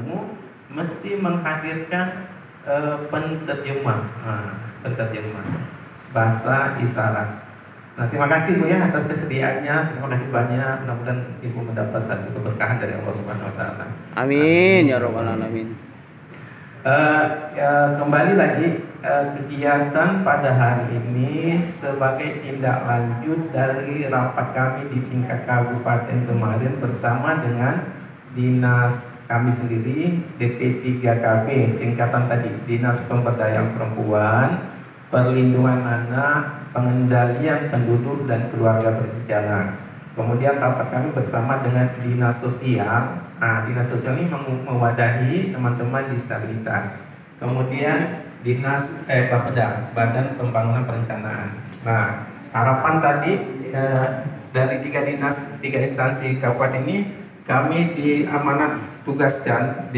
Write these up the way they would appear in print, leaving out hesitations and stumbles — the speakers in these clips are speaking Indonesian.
ilmu mesti menghadirkan penterjemah, penterjemah bahasa isyarat. Nah, terima kasih Bu ya atas kesediaannya. Terima kasih banyak. Mudah-mudahan Ibu mendapat satu keberkahan dari Allah Subhanahu Wa Taala. Amin ya Rabbal Alamin. Kembali lagi kegiatan pada hari ini sebagai tindak lanjut dari rapat kami di tingkat kabupaten kemarin bersama dengan dinas kami sendiri, DP3KB, singkatan tadi, Dinas Pemberdayaan Perempuan, Perlindungan Anak, Pengendalian Penduduk dan Keluarga Berencana. Kemudian rapat kami bersama dengan Dinas Sosial. Nah, Dinas Sosial ini mewadahi teman-teman disabilitas. Kemudian Dinas Bapeda, Badan Pembangunan Perencanaan. Nah, harapan tadi dari tiga instansi kabupaten ini kami diamanat tugaskan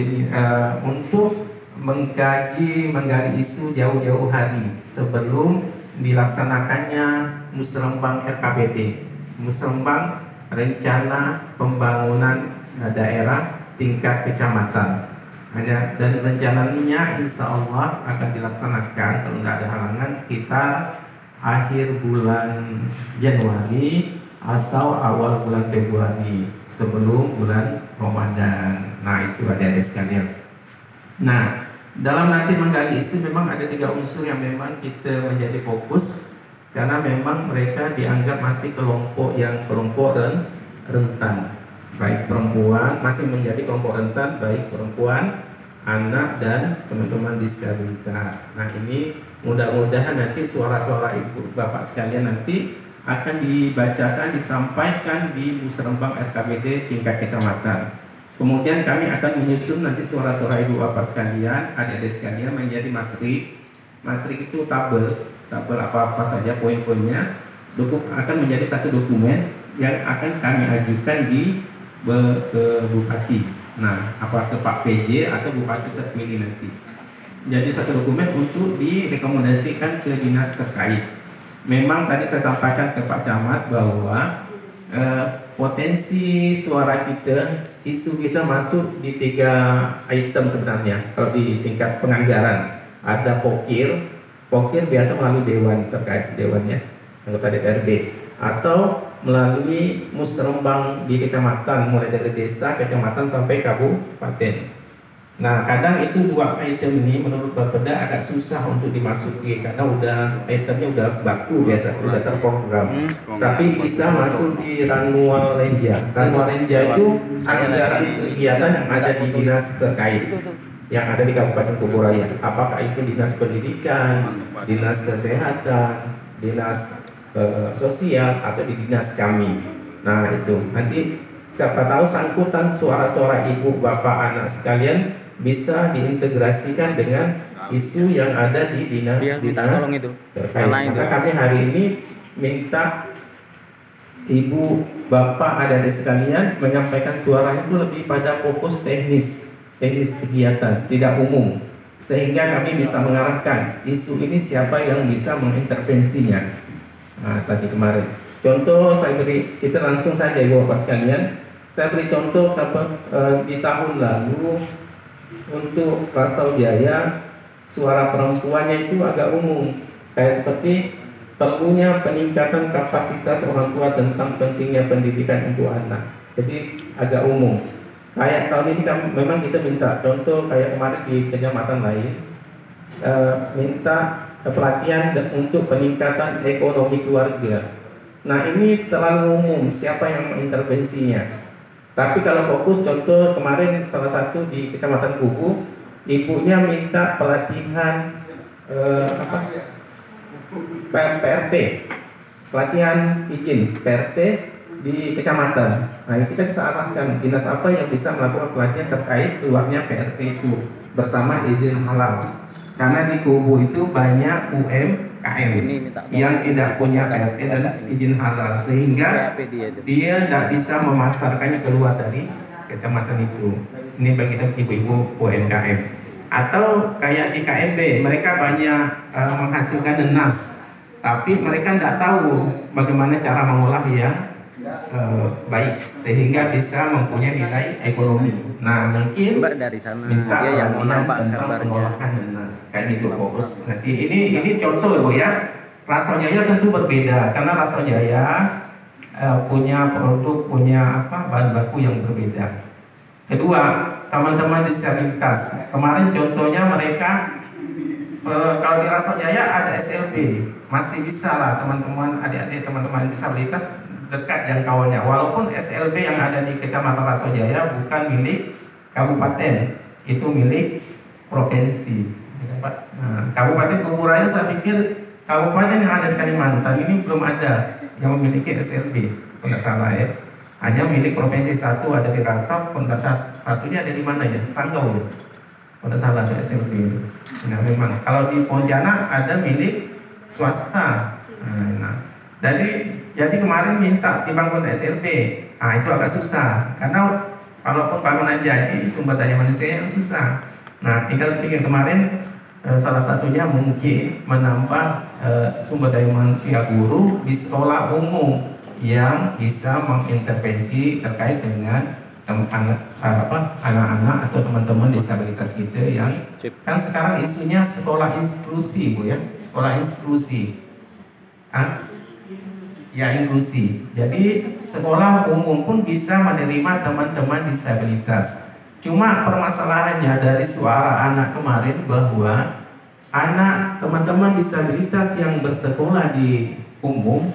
untuk menggali isu jauh-jauh hari sebelum dilaksanakannya Musrembang RKPD, Musrembang Rencana Pembangunan Daerah tingkat kecamatan. Dan rencananya insya Allah akan dilaksanakan kalau tidak ada halangan sekitar akhir bulan Januari atau awal bulan Februari sebelum bulan Ramadan. Nah, itu adik-adik sekalian. Nah, dalam nanti menggali isu memang ada 3 unsur yang memang kita menjadi fokus karena memang mereka dianggap masih kelompok rentan, baik perempuan masih menjadi kelompok rentan, baik perempuan, anak dan teman-teman disabilitas. Nah, ini mudah-mudahan nanti suara-suara ibu bapak sekalian nanti akan dibacakan, disampaikan di Musrembang RKPD tingkat kecamatan. Kemudian kami akan menyusun nanti suara-suara ibu bapak sekalian, adik-adik sekalian menjadi matrik. Matrik itu tabel apa-apa saja poin-poinnya akan menjadi satu dokumen yang akan kami ajukan di ke Bupati. Nah, apa ke Pak PJ atau Bupati terpilih nanti. Jadi satu dokumen untuk direkomendasikan ke dinas terkait. Memang tadi saya sampaikan ke Pak Camat bahwa potensi suara kita, isu kita masuk di 3 item sebenarnya. Kalau di tingkat penganggaran ada pokir biasa melalui dewan terkait dewannya, anggota DPRD, atau melalui musrembang di kecamatan mulai dari desa, kecamatan sampai kabupaten. Nah, kadang itu 2 item ini menurut Bapeda agak susah untuk dimasuki karena itemnya udah baku biasa, udah terprogram. Tapi bisa masuk di Ranual Renja. Ranual Renja itu anggaran kegiatan yang ada di dinas terkait yang ada di Kabupaten Kuburaya. Apakah itu dinas pendidikan, dinas kesehatan, dinas sosial atau di dinas kami. Nah, itu nanti siapa tahu sangkutan suara-suara ibu, bapak, anak sekalian bisa diintegrasikan dengan isu yang ada di dinas terkait. Maka kami hari ini minta ibu, bapak, adik-adik sekalian menyampaikan suara itu lebih pada fokus teknis kegiatan, tidak umum, sehingga kami bisa mengarahkan isu ini siapa yang bisa mengintervensinya. Nah, tadi kemarin contoh saya beri, kita langsung saja ibu bapak sekalian, saya beri contoh di tahun lalu untuk Rasau Jaya suara perempuannya itu agak umum, kayak seperti perlunya peningkatan kapasitas orang tua tentang pentingnya pendidikan untuk anak. Jadi agak umum. Kayak tahun ini memang kita minta contoh kayak kemarin di kecamatan lain minta pelatihan untuk peningkatan ekonomi keluarga. Nah, ini terlalu umum, siapa yang mengintervensinya? Tapi kalau fokus contoh kemarin salah satu di Kecamatan Kubu, ibunya minta pelatihan PRT, pelatihan izin PRT di kecamatan. Nah, kita bisa arahkan dinas apa yang bisa melakukan pelatihan terkait keluarnya PRT itu bersama izin halal. Karena di Kubu itu banyak UMKM yang tidak punya PRT dan izin halal, sehingga dia tidak bisa memasarkannya keluar dari kecamatan itu. Ini bagi ibu-ibu UMKM. Atau kayak di KMB, mereka banyak menghasilkan nenas, tapi mereka tidak tahu bagaimana cara mengolah yang baik sehingga bisa mempunyai nilai ekonomi. Nah mungkin Mbak dari sana minta dia yang mau pelatihan nampak tentang gambarnya. pengolahan nanas kayak gitu fokus. Nanti ini contoh Bu ya. Rasa Jaya tentu berbeda karena Rasa Jaya punya produk, punya bahan baku yang berbeda. Kedua, teman-teman disabilitas. Kemarin contohnya mereka kalau di Rasa Jaya ada SLB, masih bisa lah teman-teman, adik-adik teman-teman disabilitas dekat jangkauannya. Walaupun SLB yang ada di Kecamatan Rasa Jaya bukan milik kabupaten, itu milik provinsi. Nah, Kabupaten Kuburaya saya pikir kabupaten yang ada di Kalimantan ini belum ada yang memiliki SLB, kalau tidak salah ya. Hanya milik provinsi satu ada di Rasap, satunya ada di mana ya? Sanggau ya. Kalau salah ada SLB. Nah memang kalau di Pontianak ada milik swasta. Nah, jadi kemarin minta dibangun SLB. Nah itu agak susah karena kalaupun bangunan jadi sumber daya manusia yang susah. Nah tinggal bikin kemarin salah satunya mungkin menambah sumber daya manusia guru di sekolah umum yang bisa mengintervensi terkait dengan anak-anak atau teman-teman disabilitas kita yang kan sekarang isunya sekolah inklusi Bu ya, sekolah inklusi. Ya inklusi. Jadi sekolah umum pun bisa menerima teman-teman disabilitas. Cuma permasalahannya dari suara anak kemarin bahwa anak teman-teman disabilitas yang bersekolah di umum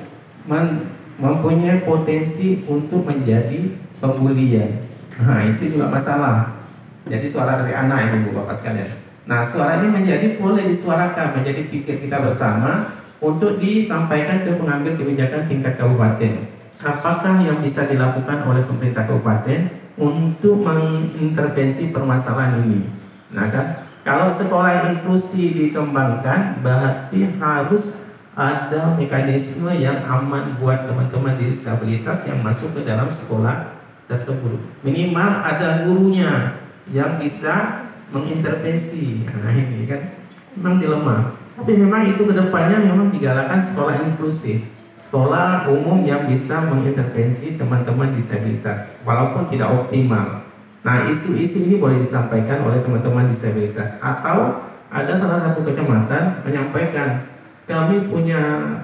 mempunyai potensi untuk menjadi pembulian. Nah itu juga masalah. Jadi suara dari anak ini Bu Bapak sekalian. Nah suara ini boleh disuarakan, menjadi pikir kita bersama untuk disampaikan ke pengambil kebijakan tingkat kabupaten. Apakah yang bisa dilakukan oleh pemerintah kabupaten untuk mengintervensi permasalahan ini? Nah kan, kalau sekolah inklusi dikembangkan, berarti harus ada mekanisme yang aman buat teman-teman disabilitas yang masuk ke dalam sekolah tersebut. Minimal ada gurunya yang bisa mengintervensi. Nah ini kan memang dilema. Tapi memang itu kedepannya memang digalakan sekolah inklusif, sekolah umum yang bisa mengintervensi teman-teman disabilitas, walaupun tidak optimal. Nah isu-isu ini boleh disampaikan oleh teman-teman disabilitas. Atau ada salah satu kecamatan menyampaikan, kami punya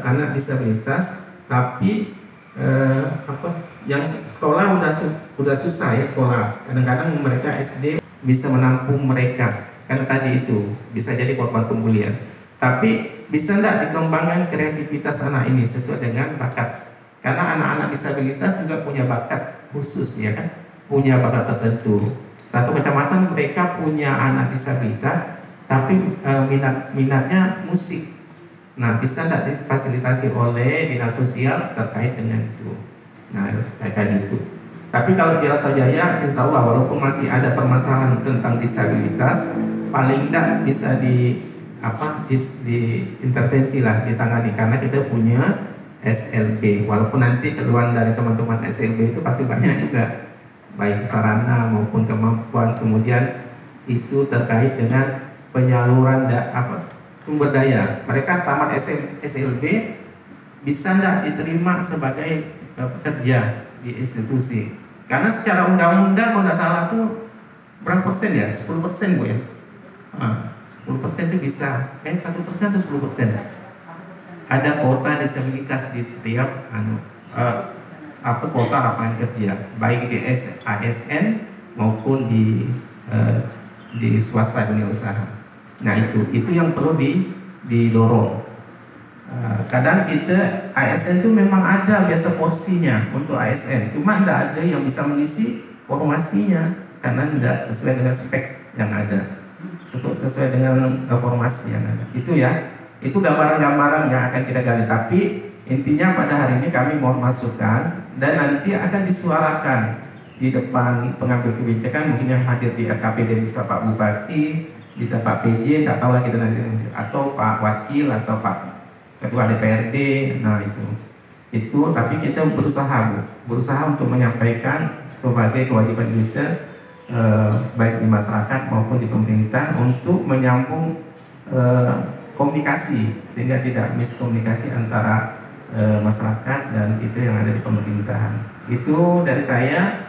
anak disabilitas, tapi yang sekolah udah susah ya sekolah. Kadang-kadang mereka SD bisa menampung mereka, karena tadi itu bisa jadi korban pembulian. Tapi bisa enggak dikembangkan kreativitas anak ini sesuai dengan bakat? Karena anak-anak disabilitas juga punya bakat khusus ya kan, punya bakat tertentu. Satu kecamatan mereka punya anak disabilitas, tapi minatnya musik. Nah bisa enggak difasilitasi oleh dinas sosial terkait dengan itu? Nah, kayak gitu. Tapi kalau di Rasa Jaya, insya Allah walaupun masih ada permasalahan tentang disabilitas, paling tidak bisa diintervensi lah, ditangani karena kita punya SLB. Walaupun nanti keluhan dari teman-teman SLB itu pasti banyak juga, baik sarana maupun kemampuan, kemudian isu terkait dengan penyaluran sumber daya. Mereka tamat SLB bisa tidak diterima sebagai pekerja di institusi, karena secara undang-undang kalau tidak salah tuh berapa persen ya, 10% Bu ya, 10% itu bisa, 1% atau 10%. Ada kota disabilitas di setiap kota lapangan kerja, baik di ASN maupun di swasta dunia usaha. Nah itu yang perlu didorong. Kadang kita ASN itu memang ada biasa porsinya untuk ASN, cuma tidak ada yang bisa mengisi formasinya karena tidak sesuai dengan spek yang ada, sesuai dengan formasi yang ada. Itu gambaran-gambaran yang akan kita gali. Tapi intinya pada hari ini kami mau masukkan dan nanti akan disuarakan di depan pengambil kebijakan, mungkin yang hadir di RKPD bisa Pak Bupati, bisa Pak PJ, tidak tahu lah kita nanti, atau Pak Wakil atau Pak Ketua DPRD. Nah itu tapi kita berusaha untuk menyampaikan sebagai kewajiban kita, baik di masyarakat maupun di pemerintah, untuk menyambung komunikasi sehingga tidak miskomunikasi antara masyarakat dan itu yang ada di pemerintahan. Itu dari saya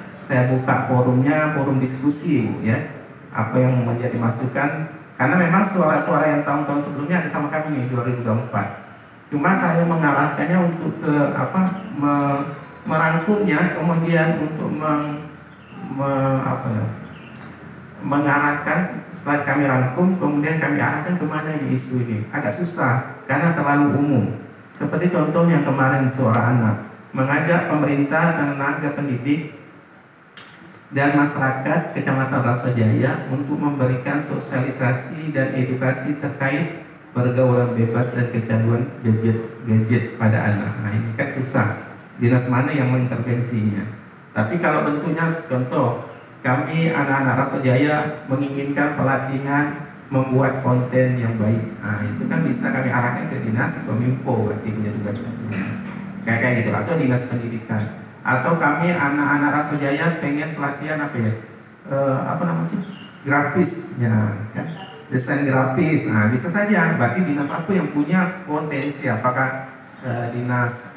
buka forumnya, forum diskusi Bu, ya. Apa yang menjadi masukan, karena memang suara-suara yang tahun-tahun sebelumnya ada sama kami nih 2024. Cuma saya mengarahkannya untuk ke merangkumnya, kemudian untuk mengarahkan. Setelah kami rangkum, kemudian kami arahkan kemana ini isu ini. Agak susah karena terlalu umum. Seperti contoh yang kemarin suara anak, mengajak pemerintah dan tenaga pendidik dan masyarakat Kecamatan Rasojaya untuk memberikan sosialisasi dan edukasi terkait pergaulan bebas dan kecanduan gadget pada anak. Nah ini kan susah, dinas mana yang mengintervensinya. Tapi kalau bentuknya contoh, kami anak-anak Rasojaya menginginkan pelatihan membuat konten yang baik. Nah itu kan bisa kami arahkan ke dinas Kominfo, berarti punya tugas seperti ini. Kayak gitu, atau dinas pendidikan. Atau kami anak-anak Rasojaya pengen pelatihan apa ya? Grafis, ya kan? Desain grafis. Nah bisa saja. Berarti dinas apa yang punya potensi? Apakah dinas